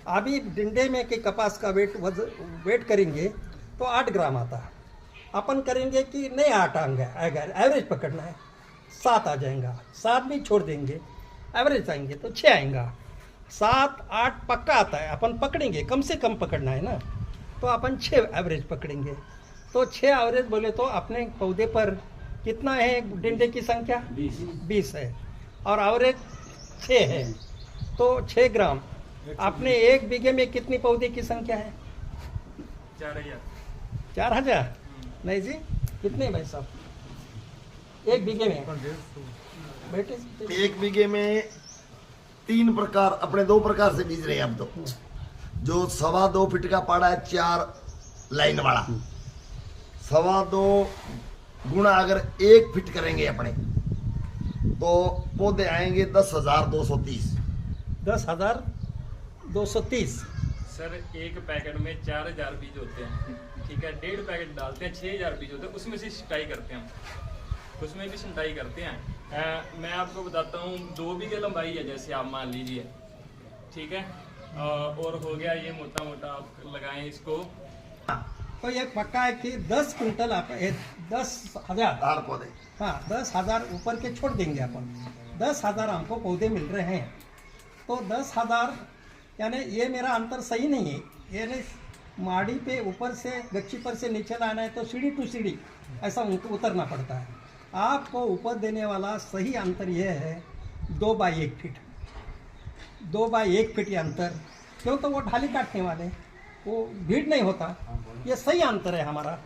अभी डिंडे में के कपास का वेट करेंगे तो 8 ग्राम आता है। अपन करेंगे कि नहीं 8 आएगा, एवरेज पकड़ना है 7 आ जाएगा, 7 भी छोड़ देंगे, एवरेज आएंगे तो 6 आएगा। 7 8 पक्का आता है, अपन पकड़ेंगे, कम से कम पकड़ना है ना, तो अपन 6 एवरेज पकड़ेंगे। तो 6 एवरेज बोले तो अपने पौधे पर कितना है डिंडे की संख्या 20 है और एवरेज 6 है, तो 6 ग्राम। आपने 1 बीघे में कितनी पौधे की संख्या है? 4000 नहीं जी, कितने भाई साहब 1 बीघे में? बेटे 1 बीघे में 3 प्रकार, अपने 2 प्रकार से बीज रहे हैं अब तो। जो 2.25 फीट का पाड़ा है 4 लाइन वाला, 2.25 गुणा अगर 1 फीट करेंगे अपने तो पौधे आएंगे 10,230। 10,230 सर एक पैकेट में 4000 बीज होते हैं, ठीक है, 1.5 पैकेट डालते हैं, 6000 बीज होते हैं, उसमें से छंटाई करते हैं, उसमें भी छंटाई करते हैं। मैं आपको बताता हूँ 2 बीघे लंबाई है जैसे आप मान लीजिए, ठीक है, और हो गया ये मोटा मोटा आप लगाएं इसको। तो ये पक्का है कि 10 क्विंटल आप 10,000 पौधे, हाँ 10,000 ऊपर के छोड़ देंगे अपन, 10,000 हमको पौधे मिल रहे हैं। तो 10,000 यानी ये मेरा अंतर सही नहीं है, यानी माड़ी पे ऊपर से गच्ची पर से नीचे लाना है तो सीढ़ी टू सीढ़ी ऐसा उनको उतरना पड़ता है। आपको ऊपर देने वाला सही अंतर यह है 2 बाई 1 फीट, 2 बाई 1 फीट ये अंतर, क्यों तो वो ढाली काटने वाले वो भीड़ नहीं होता, ये सही अंतर है हमारा।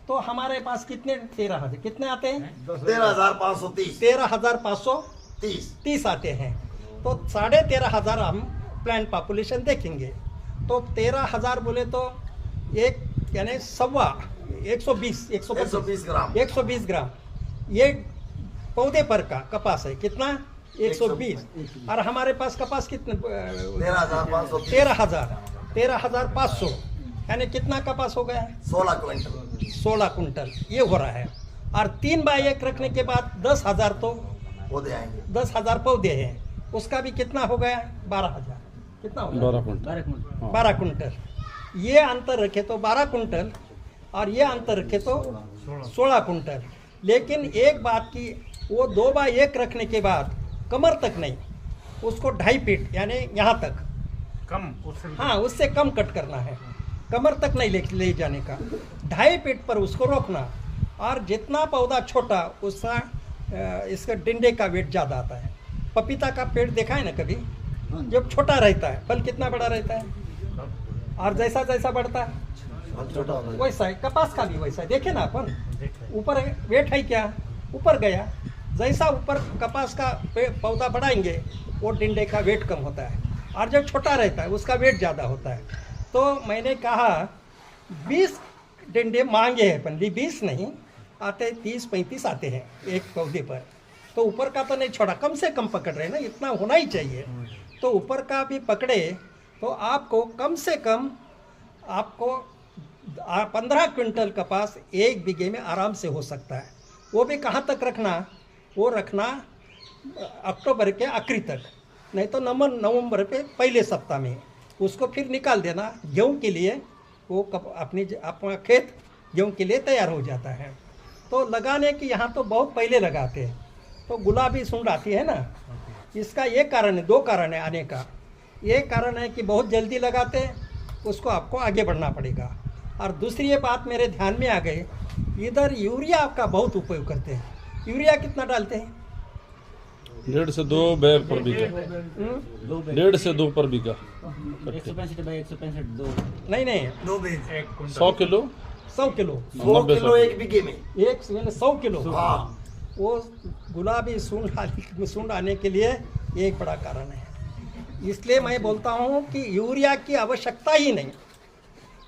तो हमारे पास कितने 13,000 कितने आते हैं? 13,530 13,530 आते हैं। तो 13,500 हम प्लांट पॉपुलेशन देखेंगे तो 13,000 बोले तो एक यानी 120 ग्राम ये पौधे पर का कपास है, कितना 120। और हमारे पास कपास कितने 13,500 यानी कितना कपास हो गया है? 16 कुंटल ये हो रहा है। और 3 बाई 1 रखने के बाद 10,000 तो पौधे आएंगे, 10,000 पौधे हैं, उसका भी कितना हो गया? 12,000। कितना हो गया? 12 कुंटल। ये अंतर रखे तो 12 कुंटल और ये अंतर रखे तो 16 कुंटल। लेकिन एक बात की, वो 2 बाई 1 रखने के बाद कमर तक नहीं, उसको 2.5 फीट यानी यहाँ तक कम, हाँ उससे कम कट करना है, कमर तक नहीं ले जाने का, 2.5 फीट पर उसको रोकना। और जितना पौधा छोटा उसका इसका डिंडे का वेट ज़्यादा आता है। पपीता का पेड़ देखा है ना कभी, जब छोटा रहता है फल कितना बड़ा रहता है, और जैसा जैसा बढ़ता है वैसा है। कपास का भी वैसा है, देखे ना अपन, ऊपर वेट है क्या, ऊपर गया, जैसा ऊपर कपास का पौधा बढ़ाएंगे वो डिंडे का वेट कम होता है, और जब छोटा रहता है उसका वेट ज़्यादा होता है। तो मैंने कहा 20 डिंडे मांगे हैं अपन, 20 नहीं आते, 30-35 आते हैं एक पौधे पर। तो ऊपर का तो नहीं छोड़ा, कम से कम पकड़ रहे हैं ना, इतना होना ही चाहिए। तो ऊपर का भी पकड़े तो आपको कम से कम आपको 15 क्विंटल कपास 1 बीघे में आराम से हो सकता है। वो भी कहाँ तक रखना, वो रखना अक्टूबर के आखिरी तक, नहीं तो नवंबर पे पहले सप्ताह में उसको फिर निकाल देना। गेहूँ के लिए वो अपना खेत गेहूँ के लिए तैयार हो जाता है। तो लगाने की यहाँ तो बहुत पहले लगाते हैं, तो गुलाबी सूंड आती है ना, इसका ये कारण है, 2 कारण है आने का। ये कारण है कि बहुत जल्दी लगाते हैं, उसको आपको आगे बढ़ना पड़ेगा। और दूसरी ये बात मेरे ध्यान में आ गई, इधर यूरिया का बहुत उपयोग करते हैं। यूरिया कितना डालते हैं? 1.5 से 2 बैग पर बीघा, 1.5 से 2 पर बीघा, 165 बाई 165 2 नहीं 100 किलो 100 किलो 100 किलो 1 बीघे में, 100 किलो। हाँ, वो गुलाबी सूंड आने के लिए ये एक बड़ा कारण है। इसलिए मैं बोलता हूँ कि यूरिया की आवश्यकता ही नहीं।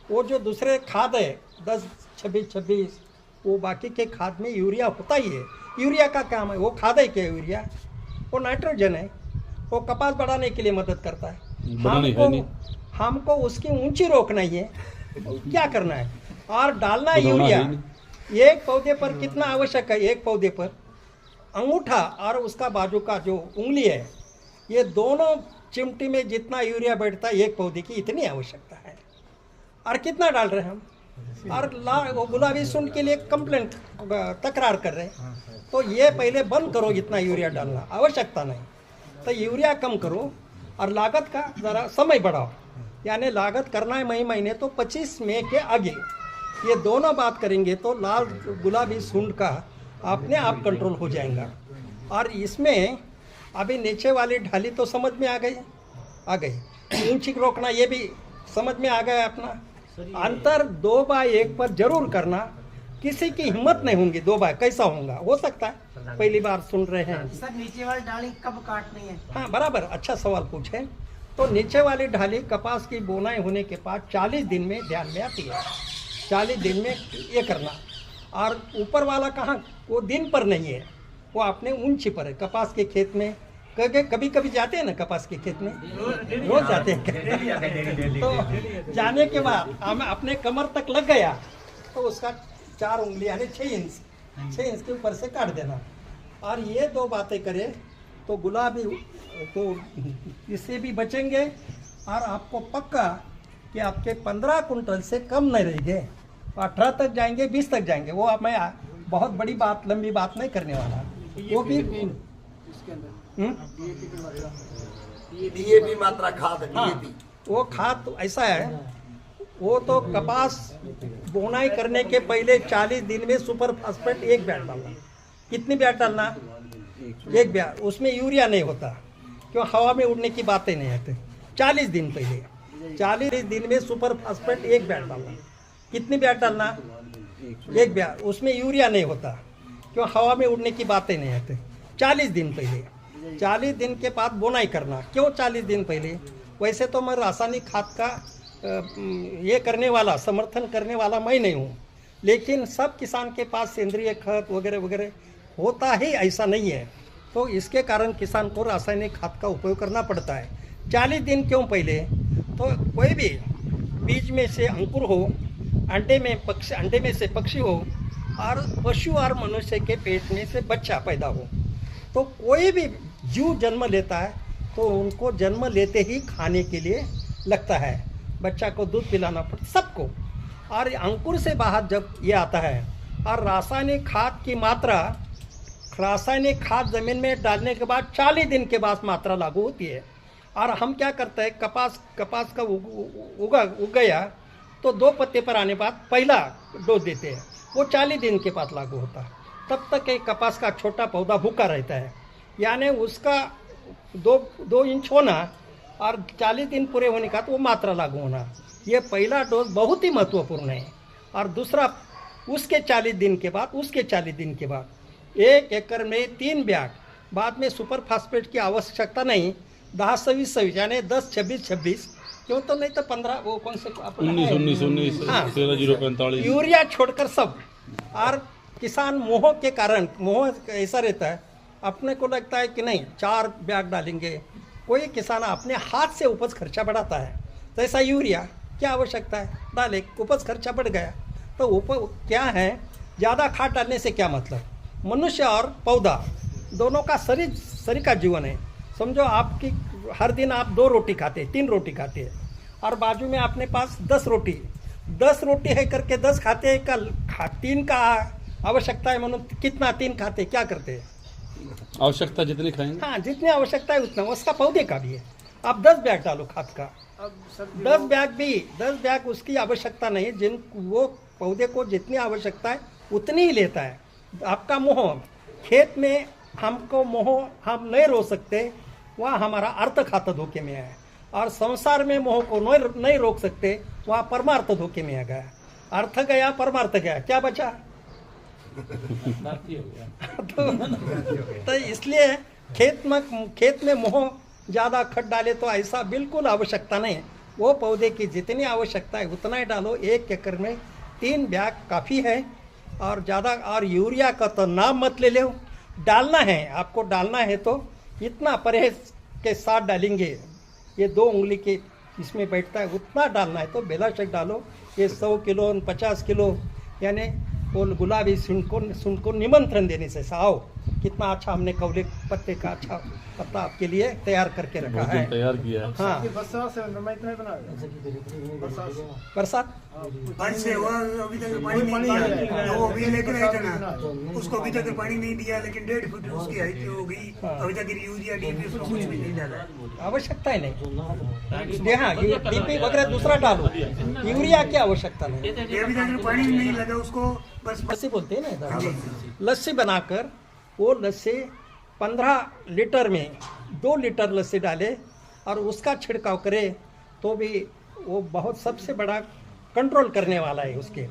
वो जो दूसरे खाद है 10-26 वो बाकी के खाद में यूरिया होता ही है। यूरिया का काम है, वो खाद है क्या यूरिया, वो नाइट्रोजन है, वो कपास बढ़ाने के लिए मदद करता है। हमको उसकी ऊंची रोकना ही है, क्या करना है और डालना है यूरिया। एक पौधे पर कितना आवश्यक है? एक पौधे पर अंगूठा और उसका बाजू का जो उंगली है, ये दोनों चिमटी में जितना यूरिया बैठता है एक पौधे की इतनी आवश्यकता है। और कितना डाल रहे हैं हम? और वो गुलाबी सुंड के लिए कंप्लेंट तकरार कर रहे हैं। तो ये पहले बंद करो, इतना यूरिया डालना आवश्यकता नहीं, तो यूरिया कम करो और लागत का ज़रा समय बढ़ाओ। यानी लागत करना है मई महीने तो 25 मई के आगे, ये दोनों बात करेंगे तो लाल गुलाबी सुंड का अपने आप कंट्रोल हो जाएगा। और इसमें अभी नीचे वाली ढाली तो समझ में आ गई, ऊंची रोकना ये भी समझ में आ गया अपना। अंतर 2x1 पर जरूर करना, किसी की हिम्मत नहीं होंगी 2x कैसा होगा, हो सकता है पहली बार सुन रहे हैं। सर नीचे वाली डाली कब काटनी है? हाँ बराबर, अच्छा सवाल पूछे। तो नीचे वाली ढाली कपास की बोनाई होने के बाद 40 दिन में ध्यान में आती है, 40 दिन में ये करना। और ऊपर वाला कहाँ, वो दिन पर नहीं है, वो अपने ऊंची पर है। कपास के खेत में कभी कभी जाते हैं ना, कपास के खेत में रोज जाते हैं। तो जाने के बाद हम अपने कमर तक लग गया तो उसका 4 उंगली यानी 6 इंच के ऊपर से काट देना। और ये 2 बातें करें तो गुलाबी तो इससे भी बचेंगे। और आपको पक्का कि आपके 15 कुंटल से कम नहीं रहेंगे, 18 तक जाएंगे, 20 तक जाएंगे। वो अब मैं बहुत बड़ी बात, लंबी बात नहीं करने वाला। वो भी डीएपी मात्रा खाद, डीएपी वो खाद तो ऐसा है, वो तो कपास बोनाई करने के पहले 40 दिन में सुपर फास्फेट 1 बैग डालना। कितनी बैग डालना? 1 बैग। उसमें यूरिया नहीं होता, क्यों? हवा में उड़ने की बातें नहीं आती। 40 दिन पहले 40 दिन में सुपर फास्फेट 1 बैग डालना। कितनी बैग डालना? 1 बैग। उसमें यूरिया नहीं होता, क्यों? हवा में उड़ने की बातें नहीं आती। 40 दिन पहले, 40 दिन के बाद बोनाई करना। क्यों 40 दिन पहले? वैसे तो मैं रासायनिक खाद का ये करने वाला, समर्थन करने वाला मैं नहीं हूँ, लेकिन सब किसान के पास सेंद्रीय खाद वगैरह वगैरह होता ही ऐसा नहीं है। तो इसके कारण किसान को रासायनिक खाद का उपयोग करना पड़ता है। 40 दिन क्यों पहले? तो कोई भी बीज में से अंकुर हो, अंडे में से पक्षी हो, और पशु और मनुष्य के पेट में से बच्चा पैदा हो। तो कोई भी जीव जन्म लेता है तो उनको जन्म लेते ही खाने के लिए लगता है, बच्चा को दूध पिलाना पड़ता सबको। और अंकुर से बाहर जब ये आता है, और रासायनिक खाद की मात्रा, रासायनिक खाद जमीन में डालने के बाद 40 दिन के बाद मात्रा लागू होती है। और हम क्या करते हैं, कपास का उग गया तो 2 पत्ते पर आने बाद पहला डोज देते हैं, वो 40 दिन के बाद लागू होता है। तब तक एक कपास का छोटा पौधा भूखा रहता है, यानी उसका 2 इंच होना और 40 दिन पूरे होने का तो वो मात्रा लागू होना। ये पहला डोज बहुत ही महत्वपूर्ण है। और दूसरा उसके 40 दिन के बाद 1 एकड़ में 3 बैग। बाद में सुपर फास्फेट की आवश्यकता नहीं, 10-26 यानी 10-26-26, क्यों? तो नहीं तो 15, वो कौन से 19 हाँ। 13-0-45 यूरिया छोड़कर सब। और किसान मोह के कारण, मोह ऐसा रहता है, अपने को लगता है कि नहीं 4 बैग डालेंगे। कोई किसान अपने हाथ से उपज खर्चा बढ़ाता है, तो ऐसा यूरिया क्या आवश्यकता है, डाले, उपज खर्चा बढ़ गया। तो उपज क्या है, ज़्यादा खाद डालने से क्या मतलब? मनुष्य और पौधा दोनों का शरीर का जीवन है। समझो आपकी हर दिन आप 2 रोटी खाते, 3 रोटी खाते हैं, और बाजू में अपने पास 10 रोटी है करके 10 खाते हैं। कल 3 का आवश्यकता है, मनु कितना 3 खाते, क्या करते हैं? आवश्यकता जितनी खाएंगे। हाँ, जितनी आवश्यकता है उतना। उसका पौधे का भी है। आप 10 बैग डालो खाद का, 10 बैग उसकी आवश्यकता नहीं। वो पौधे को जितनी आवश्यकता है उतनी ही लेता है। आपका मोह, खेत में हमको मोह हम नहीं रोक सकते, वह हमारा अर्थ खाता धोखे में है। और संसार में मोह को नहीं रोक सकते, वह परमार्थ धोखे में आ गया। अर्थ गया, परमार्थ गया, क्या बचा? तो इसलिए खेत में मोह ज़्यादा खत डाले तो ऐसा बिल्कुल आवश्यकता नहीं है। वो पौधे की जितनी आवश्यकता है उतना ही डालो। 1 एकड़ में 3 बैग काफ़ी है। और ज़्यादा, और यूरिया का तो नाम मत ले लो। डालना है, आपको डालना है तो इतना परहेज के साथ डालेंगे। ये 2 उंगली के इसमें बैठता है उतना डालना है तो बेलाशक डालो। ये 100 किलो 50 किलो, यानी वो गुलाबी सुंड को निमंत्रण देने से, आओ कितना अच्छा हमने कवले पत्ते का अच्छा पत्ता आपके लिए तैयार करके रखा भोजन है। तैयार किया है। हाँ, बरसात बारिश से हुआ अभी तक पानी नहीं दिया, वो अभी लेकर आए थे ना, उसको अभी तक पानी नहीं दिया, लेकिन 1.5 फुट उसकी हाइट हो गई, अभी तक यूरिया डीपी उसको कुछ भी नहीं डाला। आवश्यकता ही नहीं। जी हाँ, ये डीपी वगैरह दूसरा डालो, यूरिया की आवश्यकता नहीं। ये अभी तक पानी नहीं लगा उसको, बस लस्सी बोलते हैं ना इधर। लस्सी बनाकर वो लस्सी 15 लीटर में 2 लीटर लस्सी डाले और उसका छिड़काव करे तो भी वो बहुत सबसे बड़ा कंट्रोल करने वाला है उसके।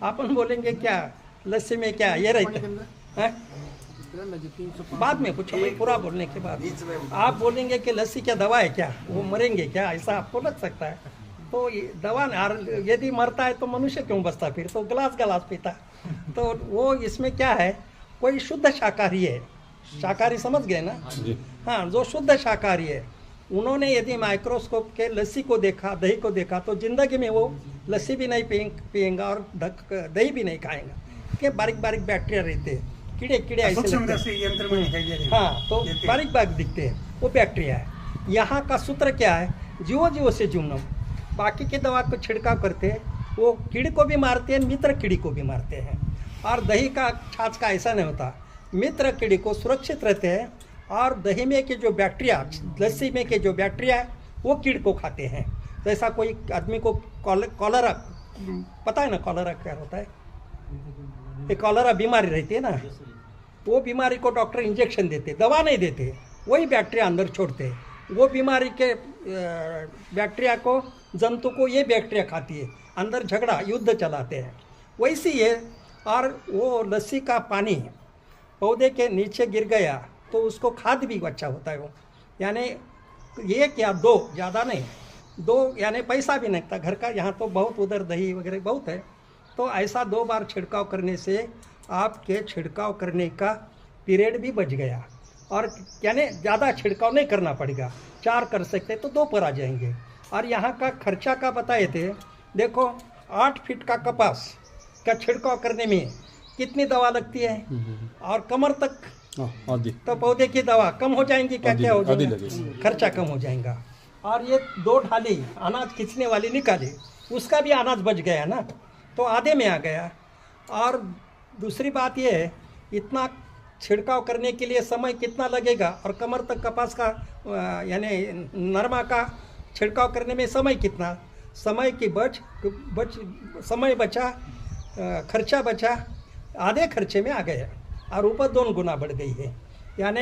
अपन बोलेंगे क्या लस्सी में क्या ये रहता है? बाद में कुछ हमें पूरा बोलने के बाद आप बोलेंगे कि लस्सी क्या दवा है क्या, वो मरेंगे क्या, ऐसा आपको लग सकता है। तो ये दवा यदि मरता है तो मनुष्य क्यों बचता, फिर तो गिलास पीता। तो वो इसमें क्या है, कोई शुद्ध शाकाहारी है, शाकाहारी समझ गए ना? जी। हाँ, जो शुद्ध शाकाहारी है उन्होंने यदि माइक्रोस्कोप के लस्सी को देखा, दही को देखा, तो जिंदगी में वो लस्सी भी नहीं पिएंगा और दही भी नहीं खाएंगा। कि बारीक बारीक बैक्टीरिया रहते हैं, कीड़े ऐसे सूक्ष्म लगते हैं। दृष्टि यंत्र में दिखाई दे रहे हैं। हाँ, तो बारीक दिखते हैं, वो बैक्टीरिया है। यहाँ का सूत्र क्या है, जीवो से जुम्नम। बाकी की दवा को छिड़काव करते हैं, वो कीड़ी को भी मारते हैं, मित्र कीड़ी को भी मारते हैं। और दही का छाछ का ऐसा नहीं होता, मित्र कीड़ी को सुरक्षित रहते हैं और दही में के जो बैक्टीरिया, लस्सी में के जो बैक्टीरिया है वो कीड़ को खाते हैं। तो ऐसा कोई आदमी को कॉलरा, पता है ना कॉलरा क्या होता है? ये कॉलरा बीमारी रहती है ना, वो बीमारी को डॉक्टर इंजेक्शन देते, दवा नहीं देते, वही बैक्टीरिया अंदर छोड़ते। वो बीमारी के बैक्टीरिया को, जंतु को ये बैक्टीरिया खाती है, अंदर झगड़ा युद्ध चलाते हैं। वैसी है। और वो लस्सी का पानी पौधे के नीचे गिर गया तो उसको खाद भी अच्छा होता है वो, यानी 1 या 2, ज़्यादा नहीं, 2 यानी पैसा भी नहीं लगता घर का। यहाँ तो बहुत उधर दही वगैरह बहुत है। तो ऐसा 2 बार छिड़काव करने से आपके छिड़काव करने का पीरियड भी बच गया और यानी ज़्यादा छिड़काव नहीं करना पड़ेगा। 4 कर सकते तो 2 पर आ जाएंगे। और यहाँ का खर्चा का बताए थे, देखो 8 फीट का कपास का छिड़काव करने में कितनी दवा लगती है और कमर तक, आदि तो पौधे की दवा कम हो जाएंगी, क्या क्या हो आदि जाएगा, लगेगी। खर्चा कम हो जाएगा। और ये 2 ढाली अनाज खींचने वाली निकाली, उसका भी अनाज बच गया ना, तो आधे में आ गया। और दूसरी बात ये है, इतना छिड़काव करने के लिए समय कितना लगेगा और कमर तक कपास का यानी नरमा का छिड़काव करने में समय कितना, समय की समय बचा, खर्चा बचा, आधे खर्चे में आ गया और ऊपर 2 गुना बढ़ गई है। यानी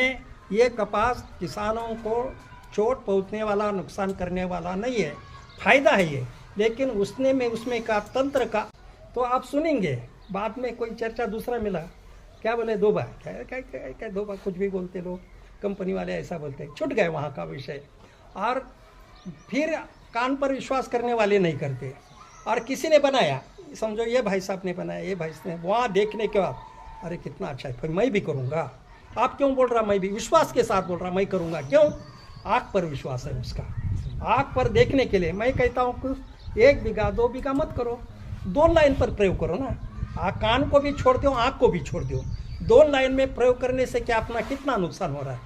ये कपास किसानों को चोट पहुंचने वाला, नुकसान करने वाला नहीं है, फायदा है ये। लेकिन उसमें का तंत्र का तो आप सुनेंगे बाद में, कोई चर्चा दूसरा मिला, क्या बोले 2 बार, क्या 2 बार कुछ भी बोलते लोग, कंपनी वाले ऐसा बोलते हैं, छूट गए वहाँ का विषय। और फिर कान पर विश्वास करने वाले नहीं करते। और किसी ने बनाया, समझो ये भाई साहब ने बनाया, ये भाई ने, वहाँ देखने के बाद अरे कितना अच्छा है, फिर मैं भी करूँगा। आप क्यों बोल रहा, मैं भी विश्वास के साथ बोल रहा मैं करूँगा, क्यों? आँख पर विश्वास है उसका। आँख पर देखने के लिए मैं कहता हूँ कि 1 बीघा 2 बीघा मत करो, 2 लाइन पर प्रयोग करो ना। कान को भी छोड़ दो, आँख को भी छोड़ दो। 2 लाइन में प्रयोग करने से क्या अपना कितना नुकसान हो रहा है।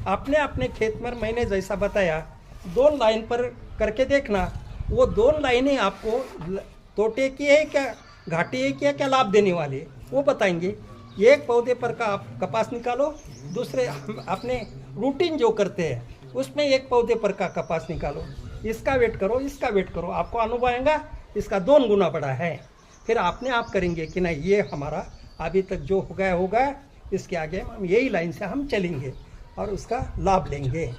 अपने खेत में मैंने जैसा बताया 2 लाइन पर करके देखना, वो 2 लाइनें आपको तोटे की है क्या, घाटी है क्या लाभ देने वाले, वो बताएंगे। एक पौधे पर का आप कपास निकालो, दूसरे अपने रूटीन जो करते हैं उसमें 1 पौधे पर का कपास निकालो, इसका वेट करो, इसका वेट करो, आपको अनुभव आएगा इसका 2 गुना बड़ा है। फिर आपने आप करेंगे कि नहीं ये हमारा अभी तक जो हो गया, इसके आगे हम यही लाइन से हम चलेंगे और उसका लाभ लेंगे।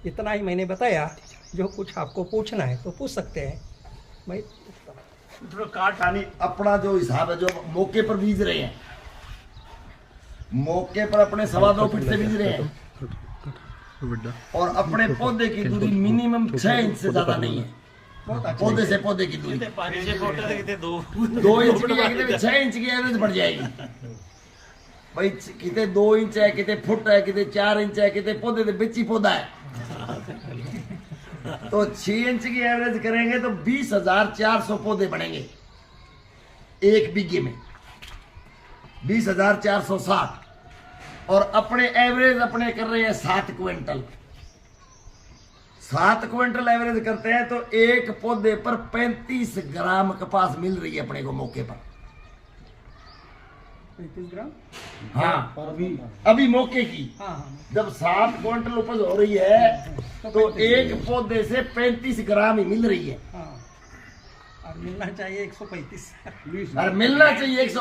इतना ही मैंने बताया। जो कुछ आपको पूछना है तो पूछ सकते हैं। मैं थोड़ा काट आनी अपना जो हिसाब है, जो मौके पर बीज रहे हैं, मौके पर अपने 2.25 फीट से बीज रहे हैं और अपने पौधे की दूरी मिनिमम 6 इंच से ज्यादा नहीं है। पौधे से पौधे की दूरी 2 इंच की जगह 6 इंच की एवरेज बढ़ जाएगी भाई। कितने 2 इंच है, कितने फुट है, कितने 4 इंच है, कितने पौधे बिच ही पौधा है। तो 6 इंच की एवरेज करेंगे तो 20,400 पौधे बढ़ेंगे 1 बीघे में, 20,460। और अपने एवरेज अपने कर रहे हैं 7 क्विंटल। 7 क्विंटल एवरेज करते हैं तो एक पौधे पर 35 ग्राम कपास मिल रही है अपने को मौके पर। 35 ग्राम। हाँ अभी मौके की हाँ हाँ जब 7 क्विंटल उपज हो रही है तो एक पौधे से 35 ग्राम ही मिल रही है। हाँ, और मिलना चाहिए 135। और मिलना चाहिए 100।